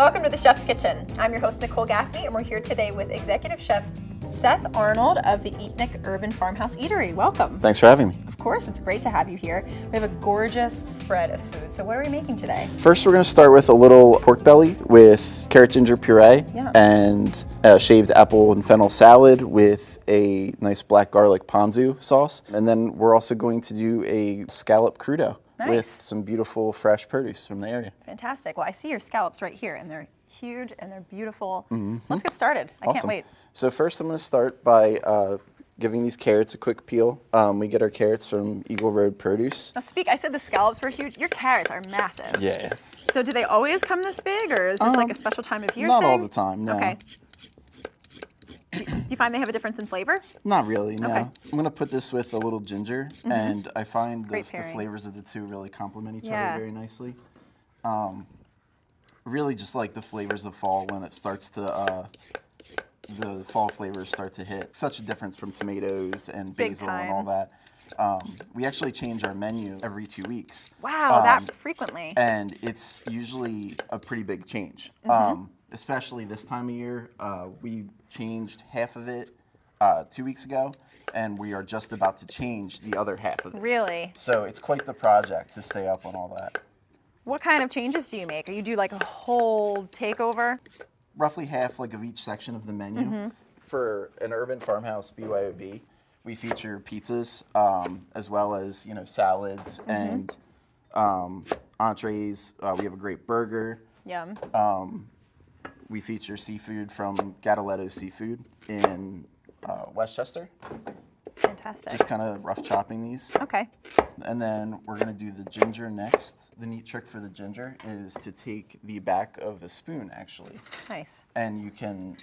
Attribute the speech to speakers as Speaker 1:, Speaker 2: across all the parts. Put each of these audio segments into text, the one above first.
Speaker 1: Welcome to the Chef's Kitchen. I'm your host, Nicole Gaffney, and we're here today with Executive Chef Seth Arnold of the EatNic Urban Farmhouse Eatery. Welcome.
Speaker 2: Thanks for having me.
Speaker 1: Of course, it's great to have you here. We have a gorgeous spread of food. So what are we making today?
Speaker 2: First, we're going to start with a little pork belly with carrot ginger puree and a shaved apple and fennel salad with a nice black garlic ponzu sauce. And then we're also going to do a scallop crudo with some beautiful fresh produce from the area.
Speaker 1: Fantastic. Well, I see your scallops right here, and they're huge and they're beautiful. Let's get started. I can't wait.
Speaker 2: So first I'm going to start by giving these carrots a quick peel. We get our carrots from Eagle Road Produce.
Speaker 1: Now I said the scallops were huge. Your carrots are massive.
Speaker 2: Yeah.
Speaker 1: So do they always come this big, or is this like a special time of year
Speaker 2: Not
Speaker 1: thing?
Speaker 2: all the time, no.
Speaker 1: Okay. Do you find they have a difference in flavor?
Speaker 2: Not really, no.
Speaker 1: Okay.
Speaker 2: I'm going to put this with a little ginger, and I find the flavors of the two really complement each other very nicely. Really just like the flavors of fall when it starts to, the fall flavors start to hit. Such a difference from tomatoes and basil and all that. We actually change our menu every 2 weeks.
Speaker 1: Wow, that frequently.
Speaker 2: And it's usually a pretty big change. Especially this time of year. We changed half of it 2 weeks ago, and we are just about to change the other half of it.
Speaker 1: Really?
Speaker 2: So it's quite the project to stay up on all that.
Speaker 1: What kind of changes do you make? Or you do like a whole takeover?
Speaker 2: Roughly half of each section of the menu. For an urban farmhouse BYOB, we feature pizzas as well as salads and entrees. We have a great burger.
Speaker 1: Yum.
Speaker 2: We feature seafood from Gadaletto Seafood in Westchester.
Speaker 1: Fantastic.
Speaker 2: Just kind of rough chopping these.
Speaker 1: Okay.
Speaker 2: And then we're going to do the ginger next. The neat trick for the ginger is to take the back of a spoon, actually.
Speaker 1: Nice.
Speaker 2: And you can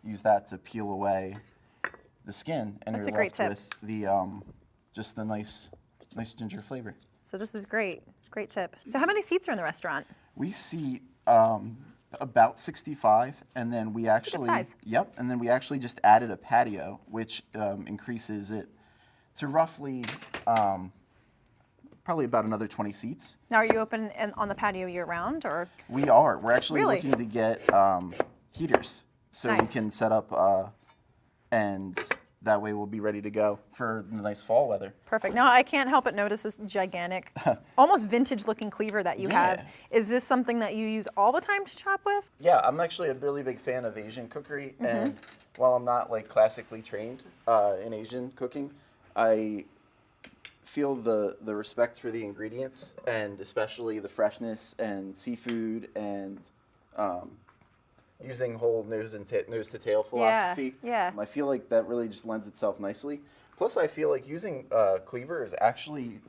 Speaker 2: use that to peel away the skin, and you're left with the just the nice ginger flavor.
Speaker 1: So this is great. Great tip. So how many seats are in the restaurant?
Speaker 2: We seat about 65, and then we actually and then we actually just added a patio, which increases it to roughly probably about another 20 seats.
Speaker 1: Now, are you open on the patio year round, or?
Speaker 2: We are. We're actually looking to get heaters, so we can set up and that way we'll be ready to go for the nice fall weather.
Speaker 1: Perfect. Now, I can't help but notice this gigantic, almost vintage-looking cleaver that you have. Is this something that you use all the time to chop with?
Speaker 2: Yeah, I'm actually a really big fan of Asian cookery, and while I'm not like classically trained in Asian cooking, I feel the respect for the ingredients, and especially the freshness and seafood and using whole nose to tail philosophy. I feel like that really just lends itself nicely. Plus, I feel like using cleaver is actually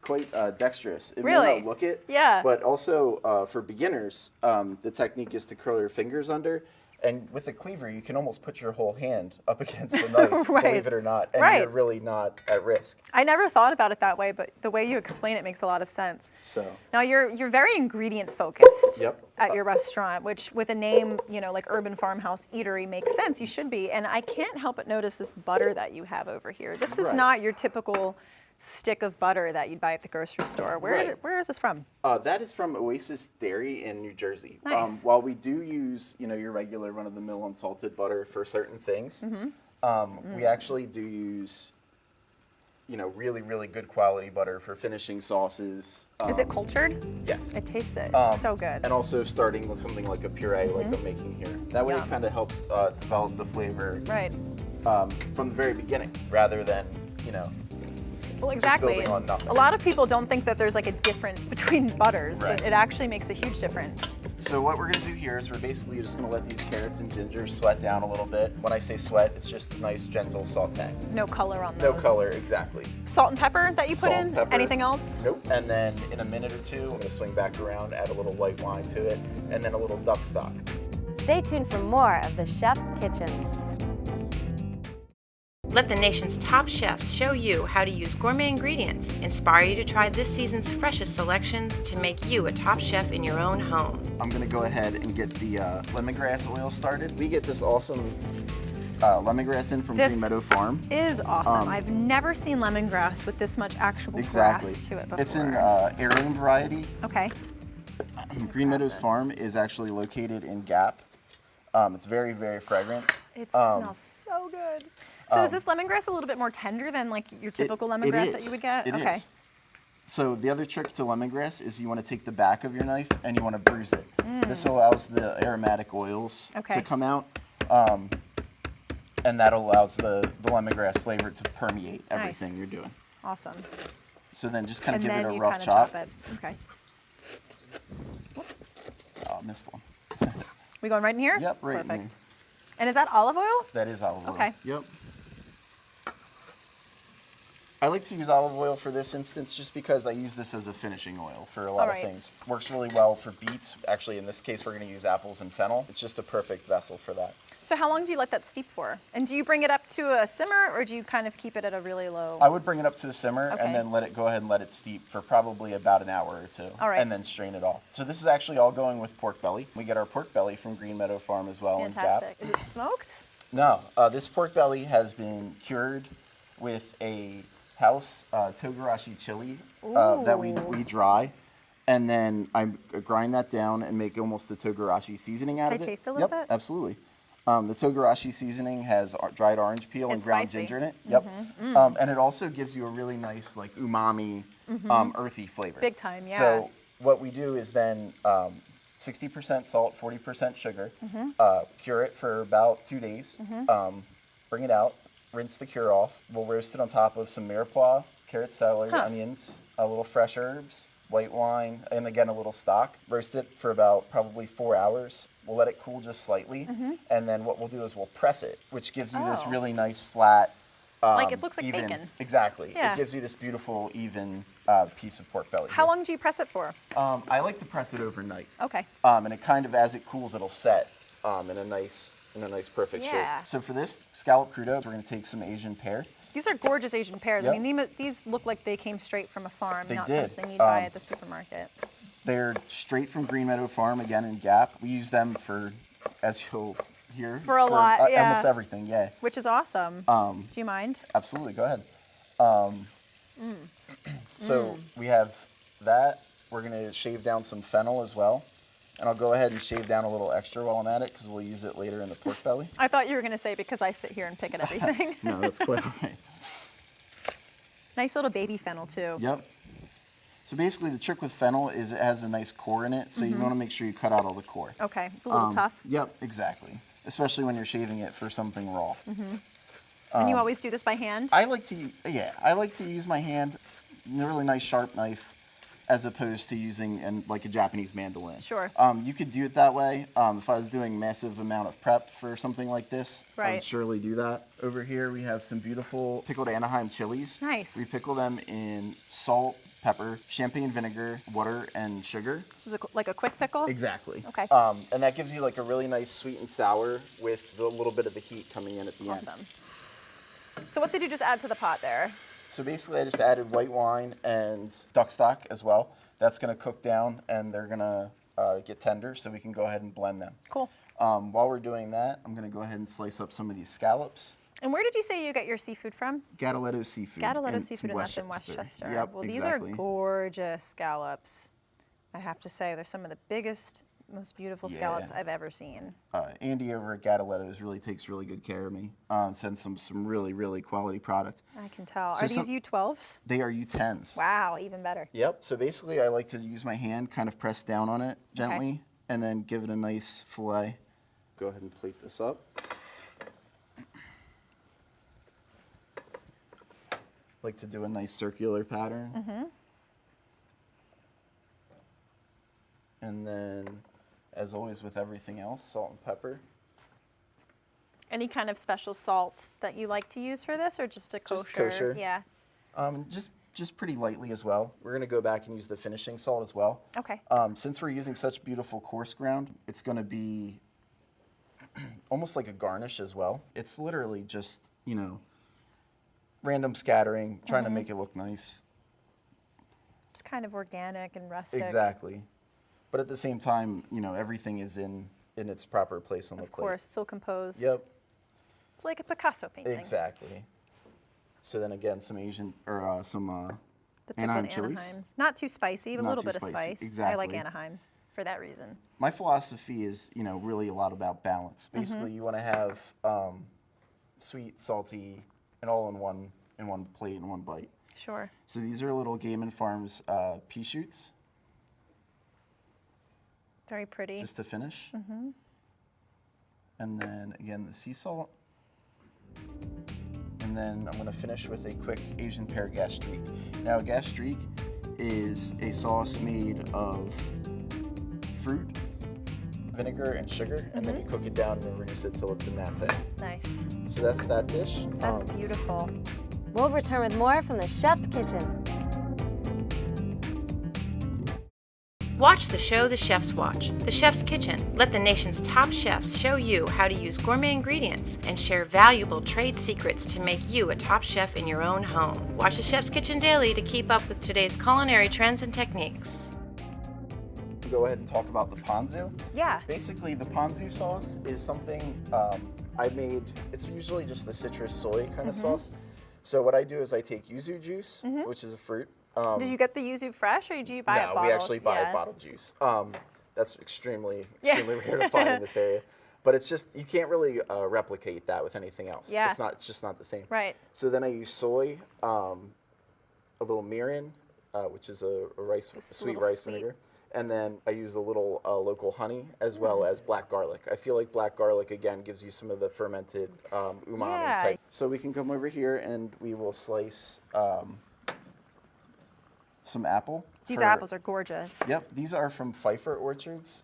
Speaker 2: quite dexterous. It may not look it, but also for beginners, the technique is to curl your fingers under. And with the cleaver, you can almost put your whole hand up against the knife, believe it or not, and you're really not at risk.
Speaker 1: I never thought about it that way, but the way you explain it makes a lot of sense.
Speaker 2: So
Speaker 1: now you're very ingredient focused at your restaurant, which with a name like Urban Farmhouse Eatery makes sense. You should be, and I can't help but notice this butter that you have over here. This is not your typical stick of butter that you'd buy at the grocery store. Where is this from?
Speaker 2: That is from Oasis Dairy in New Jersey.
Speaker 1: Nice.
Speaker 2: While we do use, your regular run-of-the-mill unsalted butter for certain things, we actually do use, really, really good quality butter for finishing sauces.
Speaker 1: Is it cultured?
Speaker 2: Yes.
Speaker 1: It tastes it. It's so good.
Speaker 2: And also starting with something like a puree like I'm making here. That way it kind of helps develop the flavor from the very beginning rather than,
Speaker 1: Well, exactly. A lot of people don't think that there's like a difference between butters, but it actually makes a huge difference.
Speaker 2: So what we're going to do here is we're basically just going to let these carrots and ginger sweat down a little bit. When I say sweat, it's just a nice, gentle saute.
Speaker 1: No color on those.
Speaker 2: No color, exactly.
Speaker 1: Salt and pepper that you put in?
Speaker 2: Pepper.
Speaker 1: Anything else?
Speaker 2: Nope. And then in a minute or two, I'm going to swing back around, add a little white wine to it, and then a little duck stock.
Speaker 3: Stay tuned for more of the Chef's Kitchen.
Speaker 4: Let the nation's top chefs show you how to use gourmet ingredients, inspire you to try this season's freshest selections to make you a top chef in your own home.
Speaker 2: I'm going to go ahead and get the lemongrass oil started. We get this awesome lemongrass in from Green Meadow Farm.
Speaker 1: Is awesome. I've never seen lemongrass with this much actual grass to it before.
Speaker 2: It's an heirloom variety.
Speaker 1: Okay.
Speaker 2: Green Meadows Farm is actually located in Gap. It's very, very fragrant.
Speaker 1: It smells so good. So is this lemongrass a little bit more tender than like your typical lemongrass that you would get?
Speaker 2: It is. So the other trick to lemongrass is you want to take the back of your knife and you want to bruise it. This allows the aromatic oils to come out, and that allows the lemongrass flavor to permeate everything you're doing.
Speaker 1: Awesome.
Speaker 2: So then just kind of
Speaker 1: And
Speaker 2: give
Speaker 1: then
Speaker 2: it a
Speaker 1: you
Speaker 2: rough
Speaker 1: kinda
Speaker 2: chop.
Speaker 1: it. Okay. Whoops.
Speaker 2: Oh, I missed one.
Speaker 1: We going right in here?
Speaker 2: Yep, right in
Speaker 1: Perfect.
Speaker 2: here.
Speaker 1: And is that olive oil?
Speaker 2: That is olive oil.
Speaker 1: Okay.
Speaker 2: Yep. I like to use olive oil for this instance just because I use this as a finishing oil for a lot of things. Works really well for beets. Actually, in this case, we're going to use apples and fennel. It's just a perfect vessel for that.
Speaker 1: So how long do you let that steep for? And do you bring it up to a simmer, or do you kind of keep it at a really low?
Speaker 2: I would bring it up to a simmer and then go ahead and let it steep for probably about an hour or two.
Speaker 1: All right.
Speaker 2: And then strain it off. So this is actually all going with pork belly. We get our pork belly from Green Meadow Farm as well in Gap.
Speaker 1: Fantastic. Is it smoked?
Speaker 2: No, this pork belly has been cured with a house Togarashi chili that we dry, and then I grind that down and make almost the Togarashi seasoning out of it.
Speaker 1: Can I taste a little bit?
Speaker 2: Absolutely. The Togarashi seasoning has dried orange peel and ground
Speaker 1: spicy.
Speaker 2: ginger in it. And it also gives you a really nice like umami, earthy flavor.
Speaker 1: Big time, yeah.
Speaker 2: So what we do is then 60% salt, 40% sugar, cure it for about 2 days, bring it out, rinse the cure off. We'll roast it on top of some mirepoix, carrot, celery, onions, a little fresh herbs, white wine, and again a little stock. Roast it for about probably 4 hours. We'll let it cool just slightly, and then what we'll do is we'll press it, which gives you this really nice flat,
Speaker 1: Like it looks like
Speaker 2: even,
Speaker 1: bacon.
Speaker 2: Exactly.
Speaker 1: Yeah.
Speaker 2: It gives you this beautiful, even piece of pork belly.
Speaker 1: How long do you press it for?
Speaker 2: I like to press it overnight.
Speaker 1: Okay.
Speaker 2: And it kind of, as it cools, it'll set in a nice perfect shape. So for this scallop crudo, we're going to take some Asian pear.
Speaker 1: These are gorgeous Asian pears.
Speaker 2: Yep.
Speaker 1: I mean, these look like they came straight from a farm, not
Speaker 2: did.
Speaker 1: something you buy at the supermarket.
Speaker 2: They're straight from Green Meadow Farm, again in Gap. We use them for, as you'll hear,
Speaker 1: For a lot,
Speaker 2: almost everything, yeah.
Speaker 1: Which is awesome. Do you mind?
Speaker 2: Absolutely, go ahead. So we have that. We're going to shave down some fennel as well. And I'll go ahead and shave down a little extra while I'm at it because we'll use it later in the pork belly.
Speaker 1: I thought you were going to say because I sit here and pick at everything.
Speaker 2: No, that's quite all right.
Speaker 1: Nice little baby fennel too.
Speaker 2: Yep. So basically the trick with fennel is it has a nice core in it, so you want to make sure you cut out all the core.
Speaker 1: Okay, it's a little tough.
Speaker 2: Yep, exactly. Especially when you're shaving it for something raw.
Speaker 1: And you always do this by hand?
Speaker 2: I like to use my hand, a really nice sharp knife, as opposed to using like a Japanese mandolin.
Speaker 1: Sure.
Speaker 2: You could do it that way. If I was doing massive amount of prep for something like this, I would surely do that. Over here we have some beautiful pickled Anaheim chilies.
Speaker 1: Nice.
Speaker 2: We pickle them in salt, pepper, champagne vinegar, water, and sugar.
Speaker 1: This is like a quick pickle?
Speaker 2: Exactly.
Speaker 1: Okay.
Speaker 2: And that gives you like a really nice sweet and sour with a little bit of the heat coming in at the end.
Speaker 1: Awesome. So what did you just add to the pot there?
Speaker 2: So basically I just added white wine and duck stock as well. That's going to cook down and they're going to get tender, so we can go ahead and blend them.
Speaker 1: Cool.
Speaker 2: While we're doing that, I'm going to go ahead and slice up some of these scallops.
Speaker 1: And where did you say you get your seafood from?
Speaker 2: Gattiletto Seafood.
Speaker 1: Gattiletto Seafood, and that's in Westchester.
Speaker 2: Yep,
Speaker 1: well, these
Speaker 2: exactly.
Speaker 1: are gorgeous scallops. I have to say, they're some of the biggest, most beautiful scallops I've ever seen.
Speaker 2: Andy over at Gattiletto's really takes really good care of me. Sends some really, really quality product.
Speaker 1: I can tell.
Speaker 2: So
Speaker 1: are these U12s?
Speaker 2: They are U10s.
Speaker 1: Wow, even better.
Speaker 2: Yep. So basically I like to use my hand, kind of press down on it gently, and then give it a nice fillet. Go ahead and plate this up. Like to do a nice circular pattern. And then, as always with everything else, salt and pepper.
Speaker 1: Any kind of special salt that you like to use for this, or just a kosher?
Speaker 2: Just kosher.
Speaker 1: Yeah.
Speaker 2: Just pretty lightly as well. We're going to go back and use the finishing salt as well.
Speaker 1: Okay.
Speaker 2: Since we're using such beautiful coarse ground, it's going to be almost like a garnish as well. It's literally just, random scattering, trying to make it look nice.
Speaker 1: It's kind of organic and rustic.
Speaker 2: Exactly. But at the same time, everything is in its proper place on the plate.
Speaker 1: Of course, still composed.
Speaker 2: Yep.
Speaker 1: It's like a Picasso painting.
Speaker 2: Exactly. So then again, some Asian,
Speaker 1: The
Speaker 2: Anaheim
Speaker 1: pickled
Speaker 2: chilies.
Speaker 1: Anaheims. Not too spicy, but a
Speaker 2: Not
Speaker 1: little
Speaker 2: too
Speaker 1: bit of
Speaker 2: spicy.
Speaker 1: spice.
Speaker 2: Exactly.
Speaker 1: I like Anaheims. for that reason.
Speaker 2: My philosophy is, really a lot about balance. Basically, you want to have sweet, salty, and all in one plate, in one bite.
Speaker 1: Sure.
Speaker 2: So these are little Game & Farms pea shoots.
Speaker 1: Very pretty.
Speaker 2: Just to finish. And then, again, the sea salt. And then I'm going to finish with a quick Asian pear gastrique. Now, a gastrique is a sauce made of fruit, vinegar, and sugar, and then you cook it down and reduce it till it's a nappe.
Speaker 1: Nice.
Speaker 2: So that's that dish.
Speaker 1: That's beautiful.
Speaker 3: We'll return with more from the Chef's Kitchen.
Speaker 4: Watch the show The Chefs Watch, The Chef's Kitchen. Let the nation's top chefs show you how to use gourmet ingredients and share valuable trade secrets to make you a top chef in your own home. Watch The Chef's Kitchen daily to keep up with today's culinary trends and techniques.
Speaker 2: Go ahead and talk about the ponzu.
Speaker 1: Yeah.
Speaker 2: Basically, the ponzu sauce is something I made. It's usually just the citrus soy kind of sauce. So what I do is I take yuzu juice, which is a fruit.
Speaker 1: Did you get the yuzu fresh, or do you buy it
Speaker 2: No,
Speaker 1: bottled?
Speaker 2: we actually buy bottled juice. That's extremely rare to find in this area. But it's just, you can't really replicate that with anything else.
Speaker 1: Yeah.
Speaker 2: It's just not the same.
Speaker 1: Right.
Speaker 2: So then I use soy, a little mirin, which is a sweet
Speaker 1: little
Speaker 2: rice
Speaker 1: sweet.
Speaker 2: vinegar. And then I use a little local honey, as well as black garlic. I feel like black garlic, again, gives you some of the fermented umami type. So we can come over here and we will slice some apple.
Speaker 1: These apples are gorgeous.
Speaker 2: Yep, these are from Pfeiffer Orchards.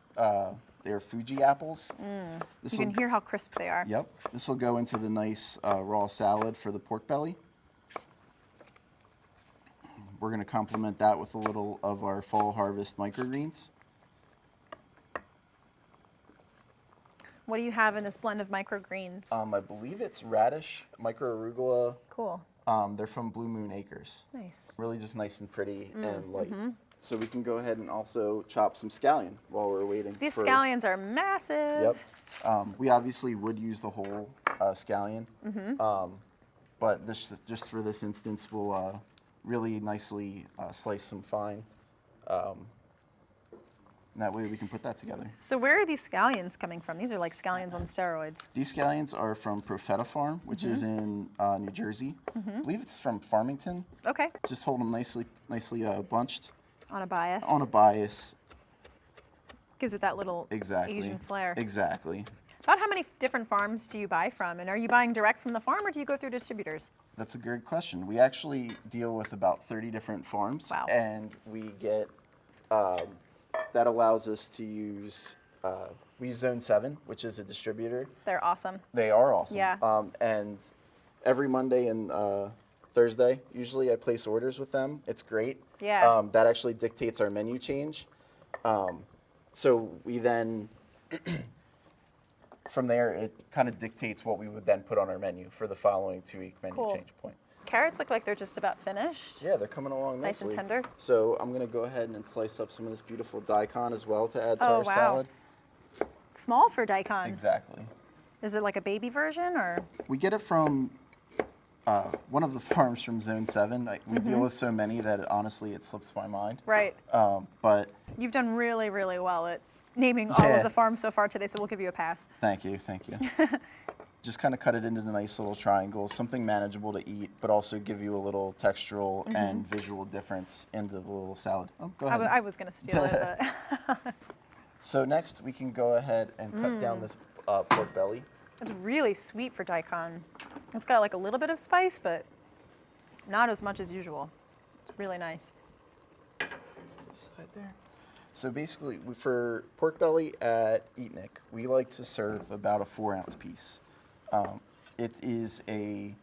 Speaker 2: They're Fuji apples.
Speaker 1: You can hear how crisp they are.
Speaker 2: Yep, this will go into the nice raw salad for the pork belly. We're going to complement that with a little of our fall harvest microgreens.
Speaker 1: What do you have in this blend of microgreens?
Speaker 2: I believe it's radish, micro-arugula.
Speaker 1: Cool.
Speaker 2: They're from Blue Moon Acres.
Speaker 1: Nice.
Speaker 2: Really just nice and pretty and light. So we can go ahead and also chop some scallion while we're waiting.
Speaker 1: These scallions are massive.
Speaker 2: Yep. We obviously would use the whole scallion, but just for this instance, we'll really nicely slice them fine. And that way we can put that together.
Speaker 1: So where are these scallions coming from? These are like scallions on steroids.
Speaker 2: These scallions are from Profeta Farm, which is in New Jersey. I believe it's from Farmington.
Speaker 1: Okay.
Speaker 2: Just hold them nicely bunched.
Speaker 1: On a bias.
Speaker 2: On a bias.
Speaker 1: Gives it that little
Speaker 2: Exactly.
Speaker 1: Asian flair.
Speaker 2: Exactly.
Speaker 1: About how many different farms do you buy from? And are you buying direct from the farm, or do you go through distributors?
Speaker 2: That's a great question. We actually deal with about 30 different farms.
Speaker 1: Wow.
Speaker 2: And we get, that allows us to use, we use Zone 7, which is a distributor.
Speaker 1: They're awesome.
Speaker 2: They are awesome.
Speaker 1: Yeah.
Speaker 2: And every Monday and Thursday, usually I place orders with them. It's great.
Speaker 1: Yeah.
Speaker 2: That actually dictates our menu change. So we then, from there, it kind of dictates what we would then put on our menu for the following 2-week menu
Speaker 1: Cool.
Speaker 2: change point.
Speaker 1: Carrots look like they're just about finished.
Speaker 2: Yeah, they're coming along
Speaker 1: Nice and
Speaker 2: nicely.
Speaker 1: tender.
Speaker 2: So I'm going to go ahead and slice up some of this beautiful daikon as well to add to
Speaker 1: Oh,
Speaker 2: our
Speaker 1: wow.
Speaker 2: salad.
Speaker 1: Small for daikon.
Speaker 2: Exactly.
Speaker 1: Is it like a baby version, or?
Speaker 2: We get it from one of the farms from Zone 7. We deal with so many that honestly it slips my mind.
Speaker 1: Right.
Speaker 2: But
Speaker 1: You've done really, really well at naming all
Speaker 2: Yeah.
Speaker 1: of the farms so far today, so we'll give you a pass.
Speaker 2: thank you. Just kind of cut it into the nice little triangles, something manageable to eat, but also give you a little textural and visual difference into the little salad. Oh, go ahead.
Speaker 1: I was going to steal it, but
Speaker 2: So next we can go ahead and cut down this pork belly.
Speaker 1: it's really sweet for daikon. It's got like a little bit of spice, but not as much as usual. It's really nice.
Speaker 2: To the side there. So basically, for pork belly at EatNic, we like to serve about a 4-ounce piece. It is a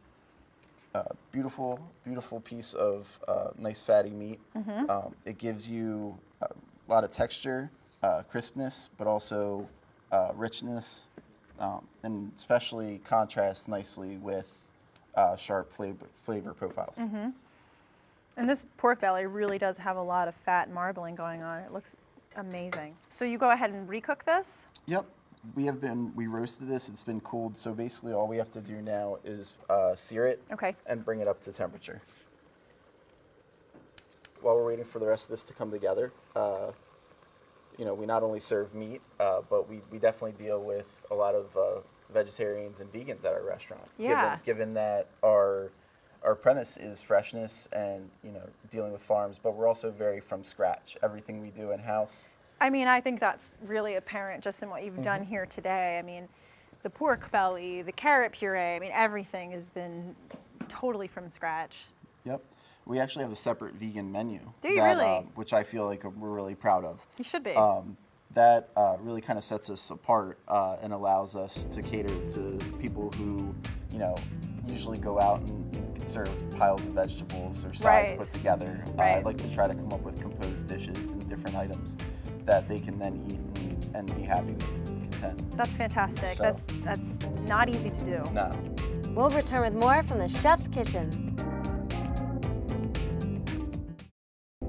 Speaker 2: beautiful, beautiful piece of nice fatty meat. It gives you a lot of texture, crispness, but also richness, and especially contrasts nicely with sharp flavor profiles.
Speaker 1: And this pork belly really does have a lot of fat and marbling going on. It looks amazing. So you go ahead and recook this?
Speaker 2: Yep. We roasted this, it's been cooled, so basically all we have to do now is sear it
Speaker 1: Okay.
Speaker 2: and bring it up to temperature. While we're waiting for the rest of this to come together, we not only serve meat, but we definitely deal with a lot of vegetarians and vegans at our restaurant.
Speaker 1: Yeah.
Speaker 2: Given that our premise is freshness and dealing with farms, but we're also very from scratch. Everything we do in house.
Speaker 1: I mean, I think that's really apparent just in what you've done here today. I mean, the pork belly, the carrot puree. I mean, everything has been totally from scratch.
Speaker 2: Yep. We actually have a separate vegan menu.
Speaker 1: Do you really?
Speaker 2: Which I feel like we're really proud of.
Speaker 1: You should be.
Speaker 2: That really kind of sets us apart and allows us to cater to people who, usually go out and can serve piles of vegetables or sides put together. I'd like to try to come up with composed dishes and different items that they can then eat and be happy with, content.
Speaker 1: That's fantastic.
Speaker 2: So,
Speaker 1: that's not easy to do.
Speaker 2: No.
Speaker 3: We'll return with more from the Chef's Kitchen.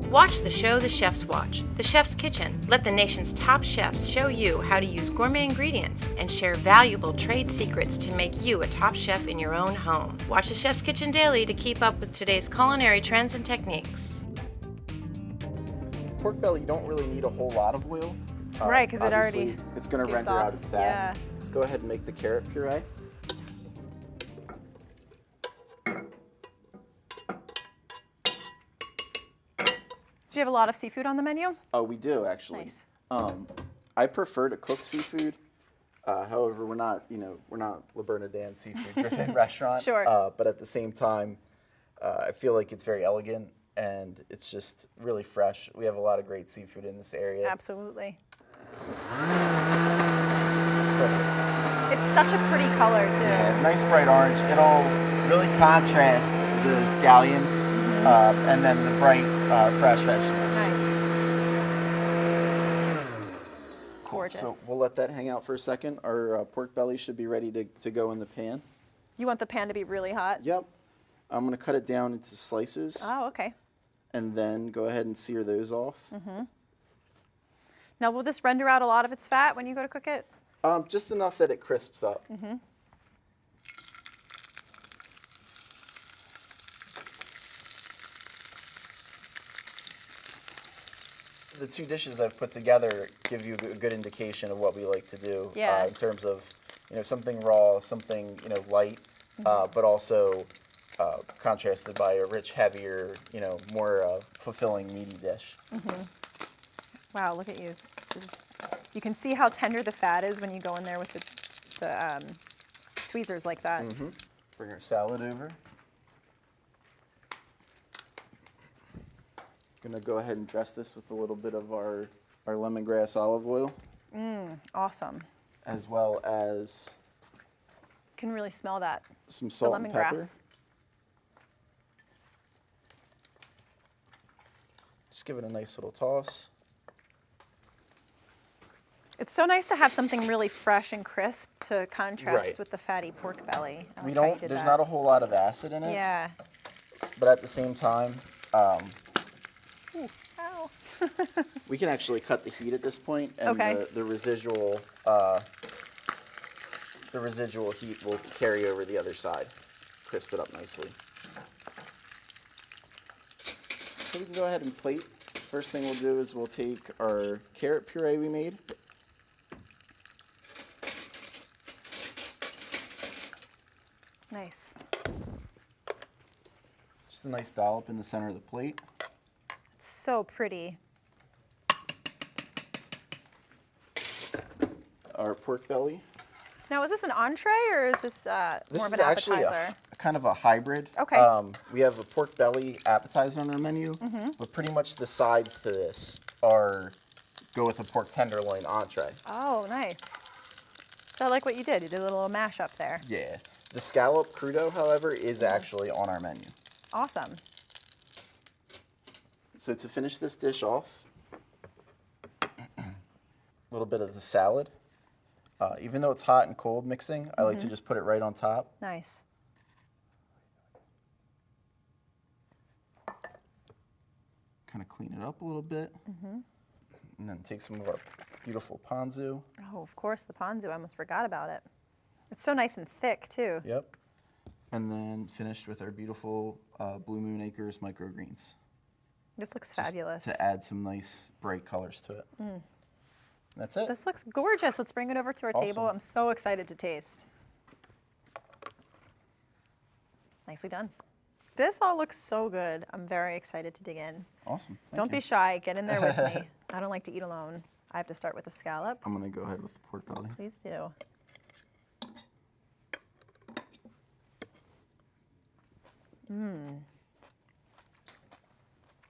Speaker 4: Watch the show The Chefs Watch, The Chef's Kitchen. Let the nation's top chefs show you how to use gourmet ingredients and share valuable trade secrets to make you a top chef in your own home. Watch The Chef's Kitchen daily to keep up with today's culinary trends and techniques.
Speaker 2: Pork belly, you don't really need a whole lot of oil.
Speaker 1: Right, because it already
Speaker 2: it's going to
Speaker 1: gives
Speaker 2: render
Speaker 1: off.
Speaker 2: out its fat.
Speaker 1: Yeah.
Speaker 2: Let's go ahead and make the carrot puree.
Speaker 1: Do you have a lot of seafood on the menu?
Speaker 2: Oh, we do actually.
Speaker 1: Nice.
Speaker 2: I prefer to cook seafood. However, we're not Le Bernardin seafood driven restaurant.
Speaker 1: Sure.
Speaker 2: But at the same time, I feel like it's very elegant and it's just really fresh. We have a lot of great seafood in this area.
Speaker 1: Absolutely.
Speaker 2: Perfect.
Speaker 1: It's such a pretty color too.
Speaker 2: Yeah, nice bright orange. It'll really contrast the scallion and then the bright fresh vegetables.
Speaker 1: Nice.
Speaker 2: Cool.
Speaker 1: Gorgeous.
Speaker 2: So we'll let that hang out for a second. Our pork belly should be ready to go in the pan.
Speaker 1: You want the pan to be really hot?
Speaker 2: Yep. I'm going to cut it down into slices.
Speaker 1: Oh, okay.
Speaker 2: And then go ahead and sear those off.
Speaker 1: Now, will this render out a lot of its fat when you go to cook it?
Speaker 2: Just enough that it crisps up. The two dishes I've put together give you a good indication of what we like to do in terms of something raw, something light, but also contrasted by a rich, heavier, more fulfilling, meaty dish.
Speaker 1: Wow, look at you. You can see how tender the fat is when you go in there with the tweezers like that.
Speaker 2: Bring our salad over. Gonna go ahead and dress this with a little bit of our lemongrass olive oil.
Speaker 1: Awesome.
Speaker 2: As well as
Speaker 1: You can really smell that.
Speaker 2: some salt
Speaker 1: the
Speaker 2: and pepper.
Speaker 1: lemongrass.
Speaker 2: Just give it a nice little toss.
Speaker 1: It's so nice to have something really fresh and crisp to contrast
Speaker 2: Right.
Speaker 1: with the fatty pork belly. I
Speaker 2: We
Speaker 1: like how you
Speaker 2: don't.
Speaker 1: did
Speaker 2: There's
Speaker 1: that.
Speaker 2: not a whole lot of acid in it.
Speaker 1: Yeah.
Speaker 2: But at the same time,
Speaker 1: Ooh, ow.
Speaker 2: we can actually cut the heat at this point, and
Speaker 1: Okay.
Speaker 2: the residual heat will carry over the other side, crisp it up nicely. So we can go ahead and plate. First thing we'll do is we'll take our carrot puree we made.
Speaker 1: Nice.
Speaker 2: Just a nice dollop in the center of the plate.
Speaker 1: It's so pretty.
Speaker 2: Our pork belly.
Speaker 1: Now, is this an entree or is this
Speaker 2: This
Speaker 1: more
Speaker 2: is
Speaker 1: of an
Speaker 2: actually
Speaker 1: appetizer?
Speaker 2: a kind of a hybrid.
Speaker 1: Okay.
Speaker 2: We have a pork belly appetizer on our menu, but pretty much the sides to this go with a pork tenderloin entree.
Speaker 1: Oh, nice. So I like what you did. You did a little mashup there.
Speaker 2: Yeah. The scallop crudo, however, is actually on our menu.
Speaker 1: Awesome.
Speaker 2: So to finish this dish off, a little bit of the salad. Even though it's hot and cold mixing, I like to just put it right on top.
Speaker 1: Nice.
Speaker 2: Kind of clean it up a little bit. And then take some of our beautiful ponzu.
Speaker 1: Oh, of course, the ponzu. I almost forgot about it. It's so nice and thick, too.
Speaker 2: Yep. And then finished with our beautiful Blue Moon Acres microgreens.
Speaker 1: This looks
Speaker 2: Just
Speaker 1: fabulous.
Speaker 2: to add some nice bright colors to it. That's it.
Speaker 1: This looks gorgeous. Let's bring it over to our table.
Speaker 2: Awesome.
Speaker 1: I'm so excited to taste. Nicely done. This all looks so good. I'm very excited to dig in.
Speaker 2: Awesome.
Speaker 1: Don't be shy. Get in there with me. I don't like to eat alone. I have to start with the scallop.
Speaker 2: I'm going to go ahead with the pork belly.
Speaker 1: Please do.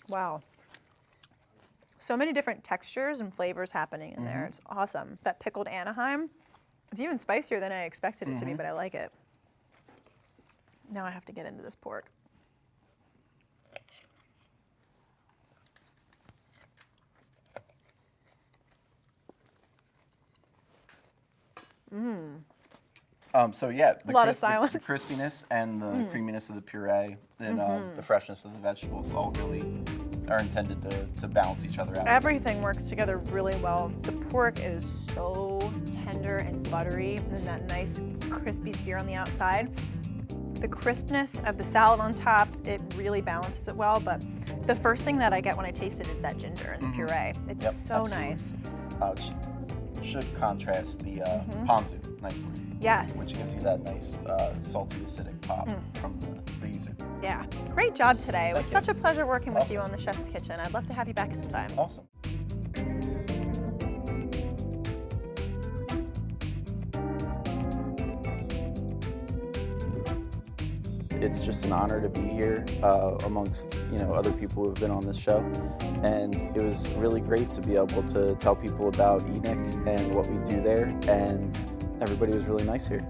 Speaker 1: Wow. So many different textures and flavors happening in there. It's awesome. That pickled Anaheim, it's even spicier than I expected it to be, but I like it. Now I have to get into this pork.
Speaker 2: So yeah,
Speaker 1: A lot of silence.
Speaker 2: the crispiness and the creaminess of the puree and the freshness of the vegetables all really are intended to balance each other out.
Speaker 1: Everything works together really well. The pork is so tender and buttery, and then that nice crispy sear on the outside. The crispness of the salad on top, it really balances it well, but the first thing that I get when I taste it is that ginger and the puree. It's so
Speaker 2: absolutely.
Speaker 1: nice.
Speaker 2: Should contrast the ponzu nicely.
Speaker 1: Yes.
Speaker 2: Which gives you that nice salty acidic pop from the yuzu.
Speaker 1: Yeah. Great job today. It was
Speaker 2: Thank
Speaker 1: such a pleasure working with you
Speaker 2: Awesome.
Speaker 1: on the Chef's Kitchen. I'd love to have you back sometime.
Speaker 2: Awesome. It's just an honor to be here amongst other people who have been on this show, and it was really great to be able to tell people about EatNic and what we do there, and everybody was really nice here.